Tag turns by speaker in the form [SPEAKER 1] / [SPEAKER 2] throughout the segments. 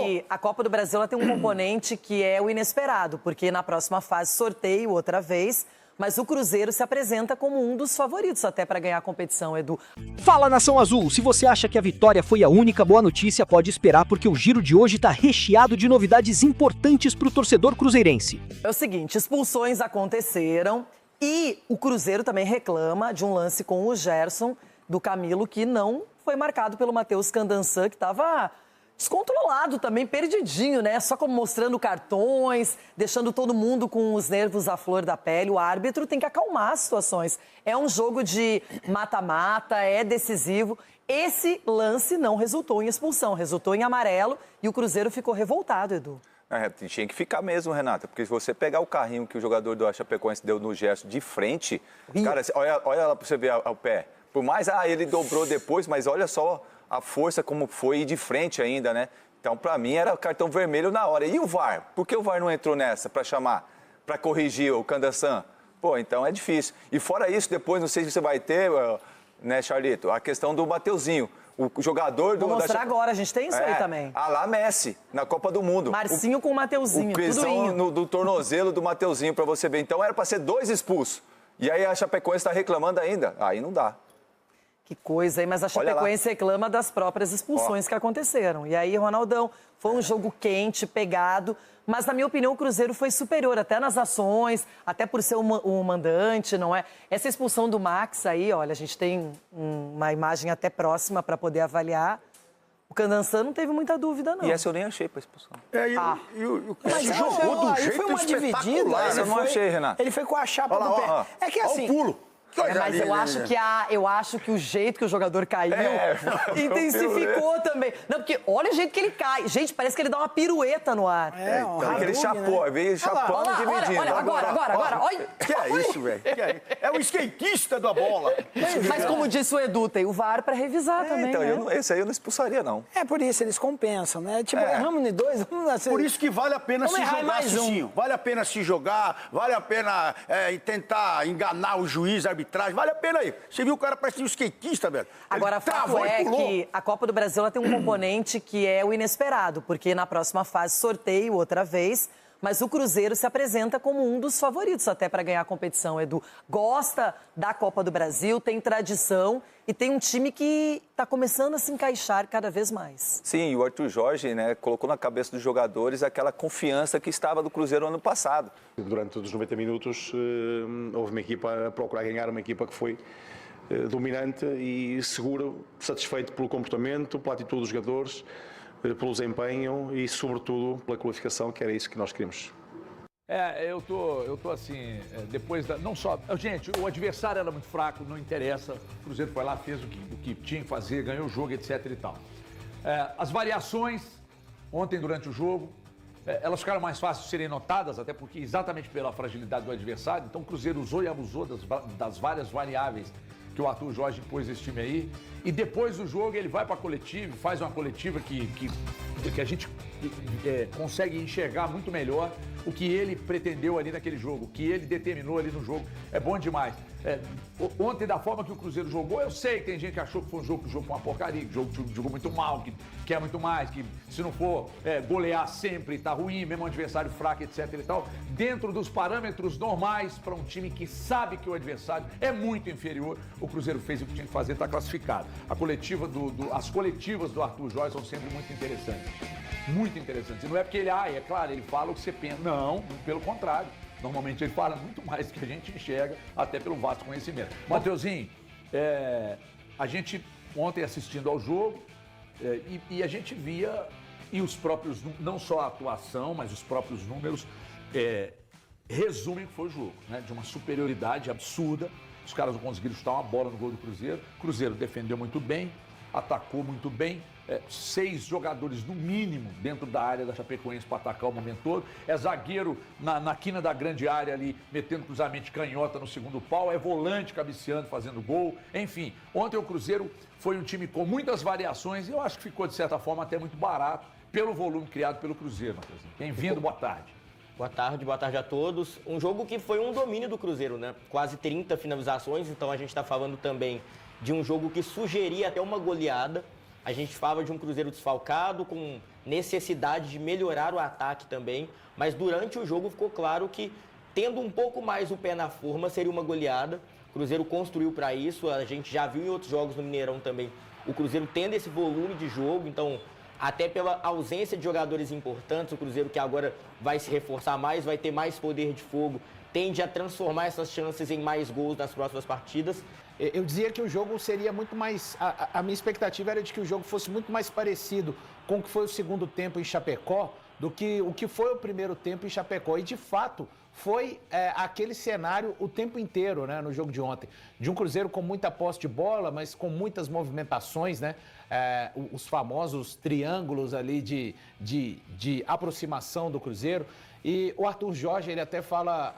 [SPEAKER 1] E a Copa do Brasil ela tem um componente que é o inesperado, porque na próxima fase sorteio outra vez, mas o Cruzeiro se apresenta como um dos favoritos até para ganhar a competição, Edu.
[SPEAKER 2] Fala, Nação Azul! Se você acha que a vitória foi a única boa notícia, pode esperar, porque o giro de hoje está recheado de novidades importantes para o torcedor cruzeirense.
[SPEAKER 1] É o seguinte, expulsões aconteceram e o Cruzeiro também reclama de um lance com o Gerson, do Camilo, que não foi marcado pelo Matheus Candançan, que estava descontrolado também, perdidinho, né? Só como mostrando cartões, deixando todo mundo com os nervos à flor da pele. O árbitro tem que acalmar as situações. É um jogo de mata-mata, é decisivo. Esse lance não resultou em expulsão, resultou em amarelo e o Cruzeiro ficou revoltado, Edu.
[SPEAKER 3] Tinha que ficar mesmo, Renata, porque se você pegar o carrinho que o jogador do Chapecoense deu no gesto de frente, cara, olha lá pra você ver o pé. Por mais, ele dobrou depois, mas olha só a força como foi de frente ainda, né? Então, pra mim, era cartão vermelho na hora. E o VAR? Por que o VAR não entrou nessa pra chamar, pra corrigir o Candançan? Pô, então é difícil. E fora isso, depois, não sei se você vai ter, né, Charlito, a questão do Mateuzinho. O jogador do...
[SPEAKER 1] Vou mostrar agora, a gente tem isso aí também.
[SPEAKER 3] Lá Messi, na Copa do Mundo.
[SPEAKER 1] Marcinho com o Mateuzinho,
[SPEAKER 3] o pesão do tornozelo do Mateuzinho, pra você ver. Então, era pra ser 2 expulsos. E aí a Chapecoense tá reclamando ainda. Aí não dá.
[SPEAKER 1] Que coisa, hein? Mas a Chapecoense reclama das próprias expulsões que aconteceram. E aí, Ronaldão, foi um jogo quente, pegado, mas, na minha opinião, o Cruzeiro foi superior, até nas ações, até por ser o mandante, não é? Essa expulsão do Max aí, olha, a gente tem uma imagem até próxima para poder avaliar. O Candançan não teve muita dúvida, não.
[SPEAKER 3] E essa eu nem achei para expulsão.
[SPEAKER 4] Mas jogou do jeito foi uma dividida.
[SPEAKER 3] Essa eu não achei, Renato.
[SPEAKER 4] Ele foi com a chapa do pé. É que assim...
[SPEAKER 5] Olha o pulo.
[SPEAKER 1] Mas eu acho que o jeito que o jogador caiu intensificou também. Não, porque olha o jeito que ele cai. Gente, parece que ele dá uma pirueta no ar.
[SPEAKER 3] Aquele chapou, veio chapando e dividindo.
[SPEAKER 1] Olha, agora. Olha.
[SPEAKER 5] Que é isso, velho? É o skatista da bola.
[SPEAKER 1] Mas como disse o Edu, tem o VAR para revisar também,
[SPEAKER 3] então,
[SPEAKER 1] né?
[SPEAKER 3] Esse aí eu não expulsaria, não.
[SPEAKER 4] É por isso, eles compensam, né? Tipo, erramos em 2,
[SPEAKER 5] Por isso que vale a pena se jogar, Cicinho. Vale a pena se jogar, vale a pena tentar enganar o juiz, a arbitragem, vale a pena aí. Você viu o cara parecia um skatista, velho.
[SPEAKER 1] Agora, o fato é que a Copa do Brasil ela tem um componente que é o inesperado, porque na próxima fase sorteio outra vez, mas o Cruzeiro se apresenta como um dos favoritos até para ganhar a competição, Edu. Gosta da Copa do Brasil, tem tradição e tem um time que está começando a se encaixar cada vez mais.
[SPEAKER 3] Sim, e o Arthur Jorge, né, colocou na cabeça dos jogadores aquela confiança que estava do Cruzeiro ano passado.
[SPEAKER 6] Durante os 90 minutos houve uma equipa a procurar ganhar, uma equipa que foi dominante e segura, satisfeito pelo comportamento, pela atitude dos jogadores, pelo desempenho e, sobretudo, pela qualificação, que era isso que nós queríamos.
[SPEAKER 7] Eu tô assim, depois da... Não só... Gente, o adversário era muito fraco, não interessa. O Cruzeiro foi lá, fez o que tinha que fazer, ganhou o jogo, etc e tal. As variações, ontem durante o jogo, elas ficaram mais fáceis de serem notadas, até porque exatamente pela fragilidade do adversário. Então o Cruzeiro usou e abusou das várias variáveis que o Arthur Jorge pôs esse time aí. E depois do jogo ele vai para a coletiva, faz uma coletiva que a gente consegue enxergar muito melhor o que ele pretendeu ali naquele jogo, o que ele determinou ali no jogo. É bom demais. Ontem, da forma que o Cruzeiro jogou, eu sei que tem gente que achou que foi um jogo que jogou uma porcaria, que jogou muito mal, que quer muito mais, que se não for golear sempre tá ruim, mesmo um adversário fraco, etc e tal. Dentro dos parâmetros normais para um time que sabe que o adversário é muito inferior, o Cruzeiro fez o que tinha que fazer, está classificado. As coletivas do Arthur Jorge são sempre muito interessantes. Muito interessantes. E não é porque ele, é claro, ele fala o que você pensa. Não, pelo contrário. Normalmente ele fala muito mais do que a gente enxerga, até pelo vasto conhecimento. Mateuzinho, a gente ontem assistindo ao jogo, e a gente via, e os próprios, não só a atuação, mas os próprios números, resumem o que foi o jogo, né? De uma superioridade absurda. Os caras não conseguiram chutar uma bola no gol do Cruzeiro. O Cruzeiro defendeu muito bem, atacou muito bem. 6 jogadores, no mínimo, dentro da área da Chapecoense para atacar o momento todo. É zagueiro na quina da grande área ali, metendo cruzamento de canhota no segundo pau. É volante cabeceando, fazendo gol. Enfim, ontem o Cruzeiro foi um time com muitas variações e eu acho que ficou, de certa forma, até muito barato pelo volume criado pelo Cruzeiro, Matheusinho. Bem-vindo, boa tarde.
[SPEAKER 8] Boa tarde a todos. Um jogo que foi um domínio do Cruzeiro, né? Quase 30 finalizações, então a gente está falando também de um jogo que sugeria até uma goleada. A gente falava de um Cruzeiro desfalcado, com necessidade de melhorar o ataque também, mas durante o jogo ficou claro que, tendo um pouco mais o pé na forma, seria uma goleada. O Cruzeiro construiu para isso, a gente já viu em outros jogos no Mineirão também, o Cruzeiro tendo esse volume de jogo, então, até pela ausência de jogadores importantes, o Cruzeiro que agora vai se reforçar mais, vai ter mais poder de fogo, tende a transformar essas chances em mais gols nas próximas partidas.
[SPEAKER 9] Eu dizia que o jogo seria muito mais... A minha expectativa era de que o jogo fosse muito mais parecido com o que foi o segundo tempo em Chapecó do que o que foi o primeiro tempo em Chapecó. E, de fato, foi aquele cenário o tempo inteiro, né, no jogo de ontem. De um Cruzeiro com muita posse de bola, mas com muitas movimentações, né? Os famosos triângulos ali de aproximação do Cruzeiro. E o Arthur Jorge, ele até fala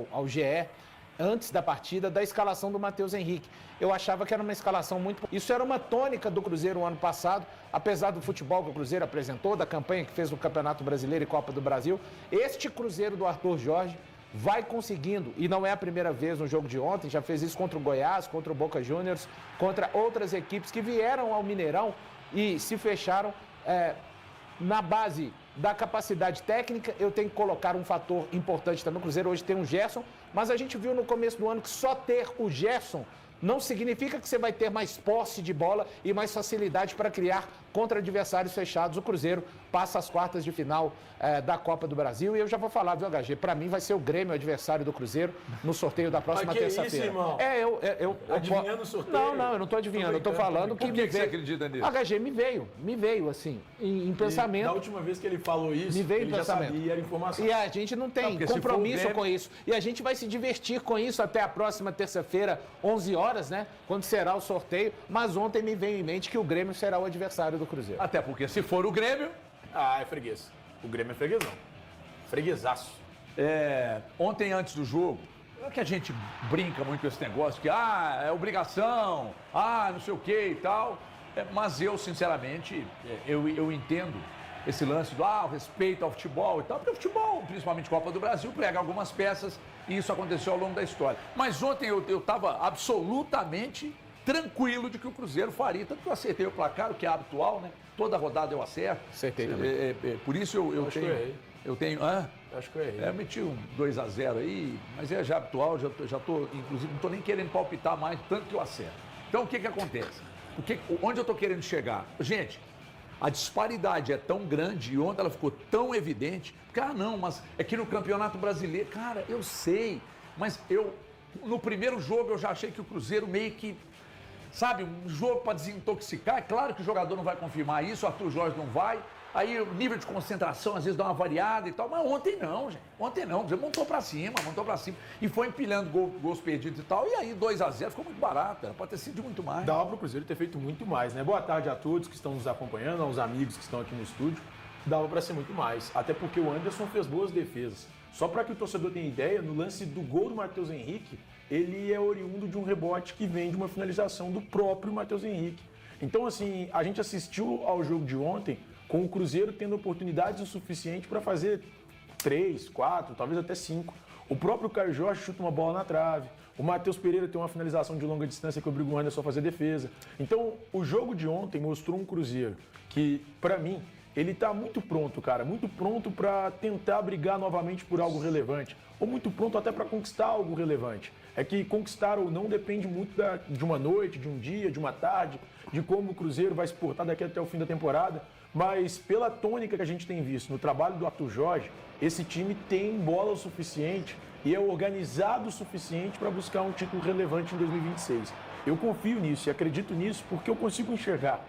[SPEAKER 9] ao GE, antes da partida, da escalação do Matheus Henrique. Eu achava que era uma escalação muito... Isso era uma tônica do Cruzeiro o ano passado, apesar do futebol que o Cruzeiro apresentou, da campanha que fez no Campeonato Brasileiro e Copa do Brasil. Este Cruzeiro do Arthur Jorge vai conseguindo, e não é a primeira vez no jogo de ontem, já fez isso contra o Goiás, contra o Boca Juniors, contra outras equipes que vieram ao Mineirão e se fecharam na base da capacidade técnica. Eu tenho que colocar um fator importante também. O Cruzeiro hoje tem um Gerson, mas a gente viu no começo do ano que só ter o Gerson não significa que você vai ter mais posse de bola e mais facilidade para criar contra adversários fechados. O Cruzeiro passa as quartas de final da Copa do Brasil. E eu já vou falar, viu, HG? Para mim vai ser o Grêmio o adversário do Cruzeiro no sorteio da próxima terça-feira.
[SPEAKER 4] Isso, irmão? Adivinhando o sorteio?
[SPEAKER 9] Não, eu não estou adivinhando. Eu estou falando que...
[SPEAKER 7] Por que você acredita nisso?
[SPEAKER 9] HG, me veio assim, em pensamento.
[SPEAKER 4] Da última vez que ele falou isso,
[SPEAKER 9] Me veio
[SPEAKER 4] ele já sabia, era informação.
[SPEAKER 9] E a gente não tem compromisso com isso. E a gente vai se divertir com isso até a próxima terça-feira, 11 horas, né? Quando será o sorteio. Mas ontem me veio em mente que o Grêmio será o adversário do Cruzeiro.
[SPEAKER 7] Até porque se for o Grêmio...
[SPEAKER 4] É freguês. O Grêmio é freguesão. Freguesaço.
[SPEAKER 7] Ontem, antes do jogo, é que a gente brinca muito com esse negócio que, é obrigação, não sei o que e tal. Mas eu, sinceramente, eu entendo esse lance do respeito ao futebol e tal, porque o futebol, principalmente Copa do Brasil, prega algumas peças e isso aconteceu ao longo da história. Mas ontem eu estava absolutamente tranquilo de que o Cruzeiro faria, tanto que eu acertei o placar, o que é habitual, né? Toda rodada eu acerto.
[SPEAKER 9] Acertei também.
[SPEAKER 7] Por isso eu tenho...
[SPEAKER 4] Acho que eu errei.
[SPEAKER 7] Eu meti um 2-0 aí, mas é já habitual, já tô, inclusive, não estou nem querendo palpitar mais, tanto que eu acerto. Então, o que acontece? Onde eu estou querendo chegar? Gente, a disparidade é tão grande e ontem ela ficou tão evidente, porque, mas é que no Campeonato Brasileiro, cara, eu sei, mas no primeiro jogo eu já achei que o Cruzeiro meio que, sabe, um jogo para desintoxicar. É claro que o jogador não vai confirmar isso, o Arthur Jorge não vai. Aí o nível de concentração às vezes dá uma variada e tal, mas ontem não, gente. Ontem não, você montou pra cima e foi empilhando gols perdidos e tal. E aí 2-0 ficou muito barato, pode ter sido muito mais.
[SPEAKER 4] Dava pro Cruzeiro ter feito muito mais, né? Boa tarde a todos que estão nos acompanhando, aos amigos que estão aqui no estúdio. Dava para ser muito mais, até porque o Anderson fez boas defesas. Só para que o torcedor tenha ideia, no lance do gol do Matheus Henrique, ele é oriundo de um rebote que vem de uma finalização do próprio Matheus Henrique. Então, assim, a gente assistiu ao jogo de ontem com o Cruzeiro tendo oportunidades o suficiente para fazer 3, 4, talvez até 5. O próprio Caio Jorge chuta uma bola na trave. O Matheus Pereira tem uma finalização de longa distância que obriga o Anderson a fazer defesa. Então, o jogo de ontem mostrou um Cruzeiro que, para mim, ele está muito pronto, cara. Muito pronto para tentar brigar novamente por algo relevante. Ou muito pronto até para conquistar algo relevante. É que conquistar ou não depende muito de uma noite, de um dia, de uma tarde, de como o Cruzeiro vai se portar daqui até o fim da temporada. Mas pela tônica que a gente tem visto no trabalho do Arthur Jorge, esse time tem bola o suficiente e é organizado o suficiente para buscar um título relevante em 2026. Eu confio nisso e acredito nisso porque eu consigo enxergar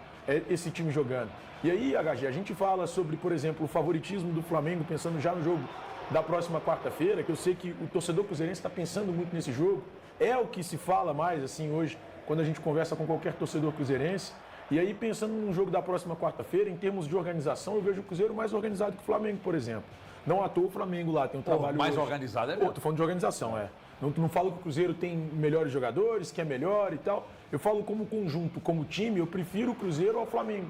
[SPEAKER 4] esse time jogando. E aí, HG, a gente fala sobre, por exemplo, o favoritismo do Flamengo, pensando já no jogo da próxima quarta-feira, que eu sei que o torcedor cruzeirense está pensando muito nesse jogo. É o que se fala mais, assim, hoje, quando a gente conversa com qualquer torcedor cruzeirense. E aí, pensando no jogo da próxima quarta-feira, em termos de organização, eu vejo o Cruzeiro mais organizado que o Flamengo, por exemplo. Não à toa o Flamengo lá tem um trabalho...
[SPEAKER 7] Mais organizado é mesmo?
[SPEAKER 4] Tô falando de organização, Não falo que o Cruzeiro tem melhores jogadores, que é melhor e tal. Eu falo como conjunto, como time, eu prefiro o Cruzeiro ao Flamengo.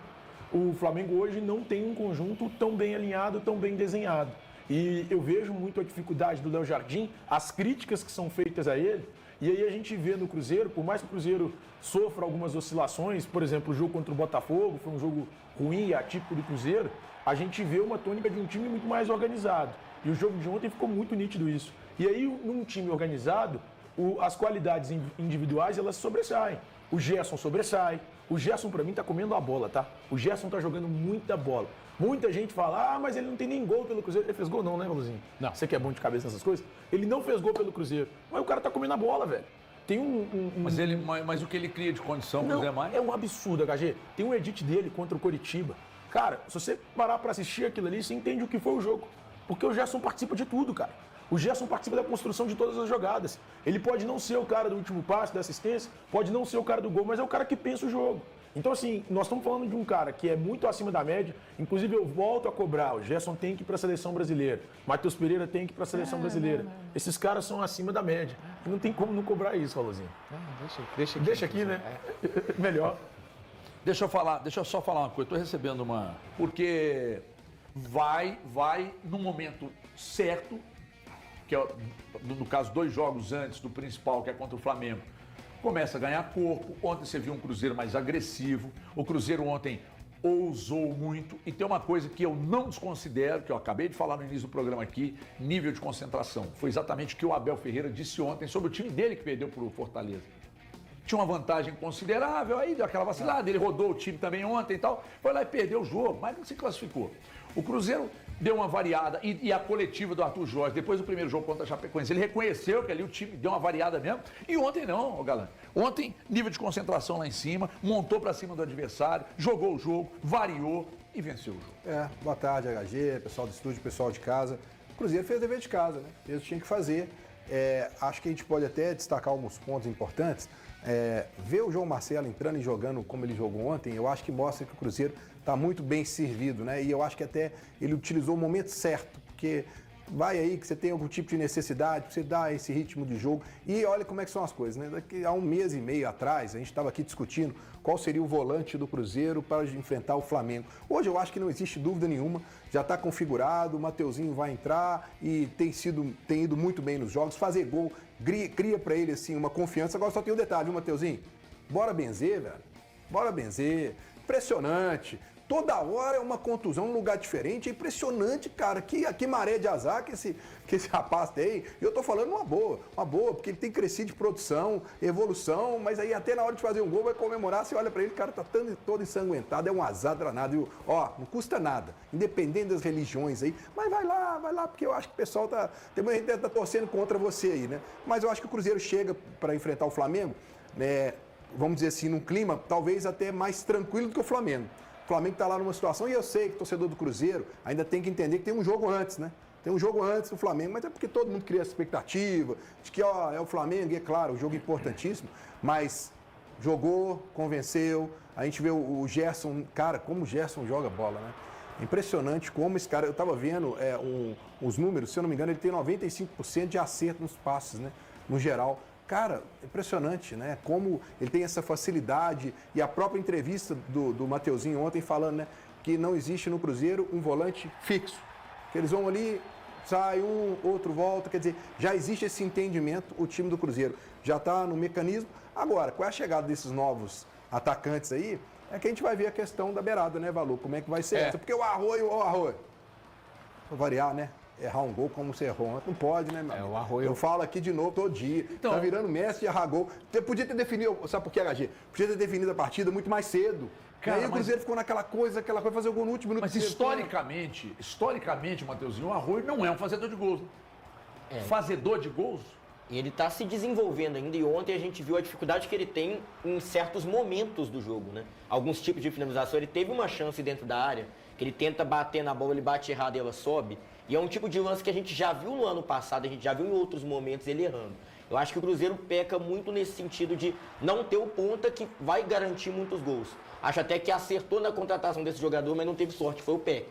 [SPEAKER 4] O Flamengo hoje não tem um conjunto tão bem alinhado, tão bem desenhado. E eu vejo muito a dificuldade do Léo Jardim, as críticas que são feitas a ele, E aí a gente vê no Cruzeiro, por mais que o Cruzeiro sofra algumas oscilações, por exemplo, o jogo contra o Botafogo foi um jogo ruim e atípico do Cruzeiro, a gente vê uma tônica de um time muito mais organizado. E o jogo de ontem ficou muito nítido isso. E aí, num time organizado, as qualidades individuais, elas sobressaem. O Gerson sobressai. O Gerson, pra mim, tá comendo a bola, tá? O Gerson tá jogando muita bola. Muita gente fala, mas ele não tem nem gol pelo Cruzeiro. Ele fez gol não, né, Valuzinho?
[SPEAKER 9] Não.
[SPEAKER 4] Você que é bom de cabeça nessas coisas? Ele não fez gol pelo Cruzeiro. Mas o cara tá comendo a bola, velho. Tem
[SPEAKER 7] Mas o que ele cria de condição
[SPEAKER 4] não,
[SPEAKER 7] pro Zé Maia?
[SPEAKER 4] é um absurdo, HG. Tem um edit dele contra o Coritiba. Cara, se você parar pra assistir aquilo ali, você entende o que foi o jogo. Porque o Gerson participa de tudo, cara. O Gerson participa da construção de todas as jogadas. Ele pode não ser o cara do último passe, da assistência, pode não ser o cara do gol, mas é o cara que pensa o jogo. Então, assim, nós estamos falando de um cara que é muito acima da média. Inclusive, eu volto a cobrar. O Gerson tem que ir para a seleção brasileira. Matheus Pereira tem que ir para a seleção brasileira. Não. Esses caras são acima da média. E não tem como não cobrar isso, Valorzinho. Deixa aqui, né? Melhor.
[SPEAKER 7] Deixa eu só falar uma coisa. Estou recebendo uma... Porque vai no momento certo, que é, no caso, 2 jogos antes do principal, que é contra o Flamengo, começa a ganhar corpo. Ontem você viu um Cruzeiro mais agressivo. O Cruzeiro ontem ousou muito. E tem uma coisa que eu não desconsidero, que eu acabei de falar no início do programa aqui, nível de concentração. Foi exatamente o que o Abel Ferreira disse ontem sobre o time dele que perdeu para o Fortaleza. Tinha uma vantagem considerável, aí deu aquela vacilada, ele rodou o time também ontem e tal, foi lá e perdeu o jogo, mas não se classificou. O Cruzeiro deu uma variada, e a coletiva do Arthur Jorge, depois do primeiro jogo contra a Chapecoense, ele reconheceu que ali o time deu uma variada mesmo, e ontem não, Galã. Ontem, nível de concentração lá em cima, montou pra cima do adversário, jogou o jogo, variou e venceu o jogo.
[SPEAKER 10] Boa tarde, HG, pessoal do estúdio, pessoal de casa. O Cruzeiro fez o dever de casa, né? Fez o que tinha que fazer. Acho que a gente pode até destacar alguns pontos importantes. Ver o João Marcelo entrando e jogando como ele jogou ontem, eu acho que mostra que o Cruzeiro está muito bem servido, né? E eu acho que até ele utilizou o momento certo, porque vai aí que você tem algum tipo de necessidade, você dá esse ritmo de jogo. E olha como é que são as coisas, né? Daqui a 1 mês e meio atrás, a gente estava aqui discutindo qual seria o volante do Cruzeiro para enfrentar o Flamengo. Hoje eu acho que não existe dúvida nenhuma, já está configurado, o Mateuzinho vai entrar e tem ido muito bem nos jogos, fazer gol, cria para ele assim uma confiança. Agora só tem um detalhe, viu, Mateuzinho? Bora benzer, velho. Bora benzer. Impressionante. Toda hora é uma contusão, um lugar diferente. É impressionante, cara. Que maré de azar que esse rapaz tem. E eu tô falando uma boa, porque ele tem crescido de produção, evolução, mas aí até na hora de fazer um gol vai comemorar, você olha pra ele, o cara tá todo ensanguentado, é um azar danado. E, não custa nada, independente das religiões aí, mas vai lá, porque eu acho que o pessoal tem muita gente que tá torcendo contra você aí, né? Mas eu acho que o Cruzeiro chega para enfrentar o Flamengo, né, vamos dizer assim, num clima talvez até mais tranquilo do que o Flamengo. O Flamengo está lá numa situação, e eu sei que o torcedor do Cruzeiro ainda tem que entender que tem um jogo antes, né? Tem um jogo antes do Flamengo, mas é porque todo mundo cria essa expectativa de que é o Flamengo, e é claro, o jogo é importantíssimo, mas jogou, convenceu, a gente vê o Gerson, cara, como o Gerson joga bola, né? É impressionante como esse cara, eu estava vendo os números, se eu não me engano, ele tem 95% de acerto nos passes, né? No geral. Cara, impressionante, né? Como ele tem essa facilidade, e a própria entrevista do Mateuzinho ontem falando, né? Que não existe no Cruzeiro um volante fixo. Que eles vão ali, sai um, outro volta, quer dizer, já existe esse entendimento, o time do Cruzeiro já está no mecanismo. Agora, com a chegada desses novos atacantes aí, é que a gente vai ver a questão da beirada, né, Valu? Como é que vai ser essa? Porque o Arroio, vou variar, né? Errar um gol como você errou, não pode, né, meu?
[SPEAKER 9] O Arroio...
[SPEAKER 10] Eu falo aqui de novo todo dia. Então, tá virando mestre de errar gol. Você podia ter definido, sabe por quê, HG? Podia ter definido a partida muito mais cedo. Cara, e aí o Cruzeiro ficou naquela coisa, fazer o gol no último minuto.
[SPEAKER 7] Mas historicamente, Mateuzinho, o Arroio não é um fazedor de gols. Fazedor de gols?
[SPEAKER 8] E ele está se desenvolvendo ainda, e ontem a gente viu a dificuldade que ele tem em certos momentos do jogo, né? Alguns tipos de finalização, ele teve uma chance dentro da área, que ele tenta bater na bola, ele bate errado e ela sobe. E é um tipo de lance que a gente já viu no ano passado, a gente já viu em outros momentos ele errando. Eu acho que o Cruzeiro peca muito nesse sentido de não ter o ponta que vai garantir muitos gols. Acho até que acertou na contratação desse jogador, mas não teve sorte, foi o Peck.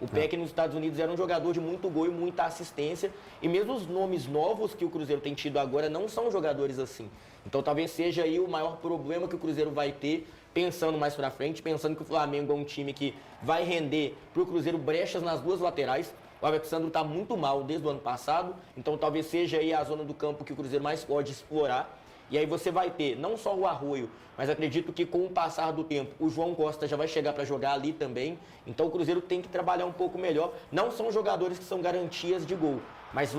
[SPEAKER 8] O Peck nos Estados Unidos era um jogador de muito gol e muita assistência. E mesmo os nomes novos que o Cruzeiro tem tido agora não são jogadores assim. Então talvez seja aí o maior problema que o Cruzeiro vai ter pensando mais pra frente, pensando que o Flamengo é um time que vai render pro Cruzeiro brechas nas duas laterais. O Alexandre tá muito mal desde o ano passado, então talvez seja aí a zona do campo que o Cruzeiro mais pode explorar. E aí você vai ter não só o Arroio, mas acredito que com o passar do tempo o João Costa já vai chegar para jogar ali também. Então o Cruzeiro tem que trabalhar um pouco melhor. Não são jogadores que são garantias de gol, mas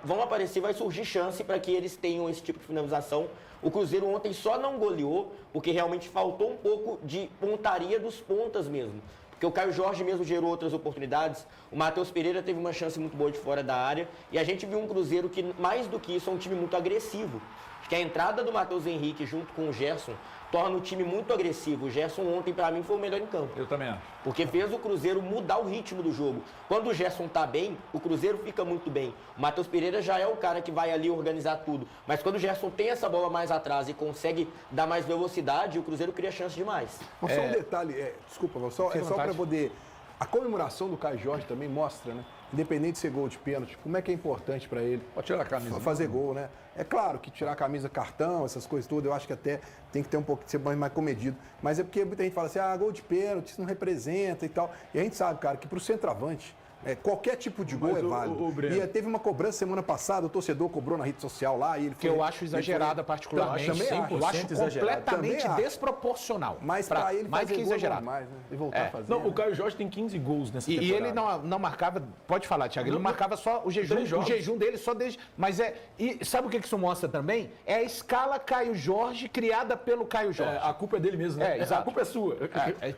[SPEAKER 8] vão aparecer, vai surgir chance para que eles tenham esse tipo de finalização. O Cruzeiro ontem só não goleou porque realmente faltou um pouco de pontaria dos pontas mesmo. Porque o Caio Jorge mesmo gerou outras oportunidades, o Matheus Pereira teve uma chance muito boa de fora da área, e a gente viu um Cruzeiro que, mais do que isso, é um time muito agressivo. Acho que a entrada do Matheus Henrique junto com o Gerson torna o time muito agressivo. O Gerson ontem, pra mim, foi o melhor em campo.
[SPEAKER 7] Eu também acho.
[SPEAKER 8] Porque fez o Cruzeiro mudar o ritmo do jogo. Quando o Gerson tá bem, o Cruzeiro fica muito bem. O Matheus Pereira já é o cara que vai ali organizar tudo. Mas quando o Gerson tem essa bola mais atrás e consegue dar mais velocidade, o Cruzeiro cria chance demais.
[SPEAKER 10] Só um detalhe, desculpa, só para poder... A comemoração do Caio Jorge também mostra, né? Independente de ser gol de pênalti, como é que é importante para ele.
[SPEAKER 7] Pode tirar a camisa.
[SPEAKER 10] Fazer gol, né? É claro que tirar a camisa, cartão, essas coisas todas, eu acho que até tem que ter um pouco de ser mais comedido. Mas é porque muita gente fala assim, gol de pênalti, isso não representa e tal. E a gente sabe, cara, que pro centroavante, qualquer tipo de gol é válido. E teve uma cobrança semana passada, o torcedor cobrou na rede social lá e ele
[SPEAKER 9] que eu acho exagerada particularmente.
[SPEAKER 10] Eu
[SPEAKER 9] acho completamente desproporcional.
[SPEAKER 10] Mas para ele
[SPEAKER 9] mais que exagerado.
[SPEAKER 10] Mais, né? E voltar a fazer.
[SPEAKER 4] Não, o Caio Jorge tem 15 gols nessa temporada.
[SPEAKER 9] E ele não marcava, pode falar, Thiago, ele não marcava só o jejum dele só desde... Mas e sabe o que isso mostra também? É a escala Caio Jorge criada pelo Caio Jorge.
[SPEAKER 4] A culpa é dele mesmo, né? A culpa é sua.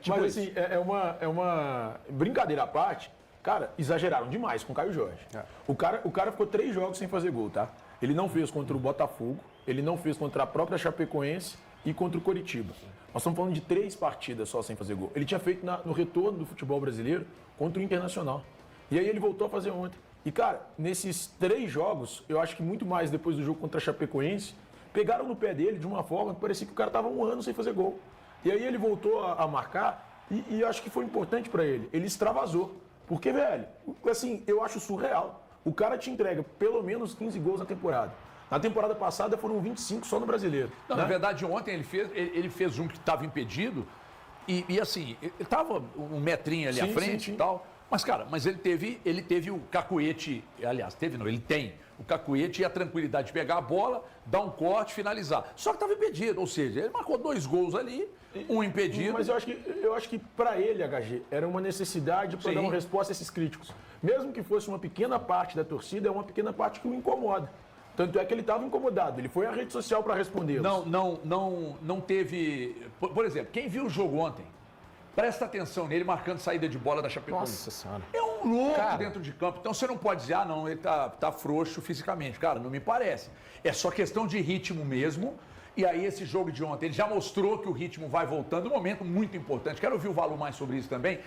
[SPEAKER 9] Tipo
[SPEAKER 4] mas assim, é uma brincadeira à parte. Cara, exageraram demais com o Caio Jorge. O cara ficou 3 jogos sem fazer gol, tá? Ele não fez contra o Botafogo, ele não fez contra a própria Chapecoense e contra o Coritiba. Nós estamos falando de 3 partidas só sem fazer gol. Ele tinha feito no retorno do futebol brasileiro contra o Internacional. E aí ele voltou a fazer ontem. E, cara, nesses 3 jogos, eu acho que muito mais depois do jogo contra a Chapecoense, pegaram no pé dele de uma forma que parecia que o cara estava 1 ano sem fazer gol. E aí ele voltou a marcar e eu acho que foi importante para ele. Ele extravasou. Porque, velho, assim, eu acho surreal. O cara te entrega pelo menos 15 gols na temporada. Na temporada passada foram 25 só no Brasileiro.
[SPEAKER 7] Não, né? Na verdade, ontem ele fez um que estava impedido e assim, ele estava um metrinho ali à frente e tal. Mas, cara, ele teve o cacuete, aliás, ele tem o cacuete e a tranquilidade de pegar a bola, dar um corte, finalizar. Só que estava impedido, ou seja, ele marcou 2 gols ali, um impedido.
[SPEAKER 4] Mas eu acho que para ele, HG, era uma necessidade para dar uma resposta a esses críticos. Mesmo que fosse uma pequena parte da torcida, é uma pequena parte que o incomoda. Tanto é que ele estava incomodado, ele foi à rede social para responder.
[SPEAKER 7] Não teve... Por exemplo, quem viu o jogo ontem, presta atenção nele marcando saída de bola da Chapecoense.
[SPEAKER 9] Nossa Senhora.
[SPEAKER 7] É um louco dentro de campo. Então você não pode dizer, não, ele tá frouxo fisicamente. Cara, não me parece. É só questão de ritmo mesmo. E aí esse jogo de ontem, ele já mostrou que o ritmo vai voltando. Um momento muito importante. Quero ouvir o Valu mais sobre isso também.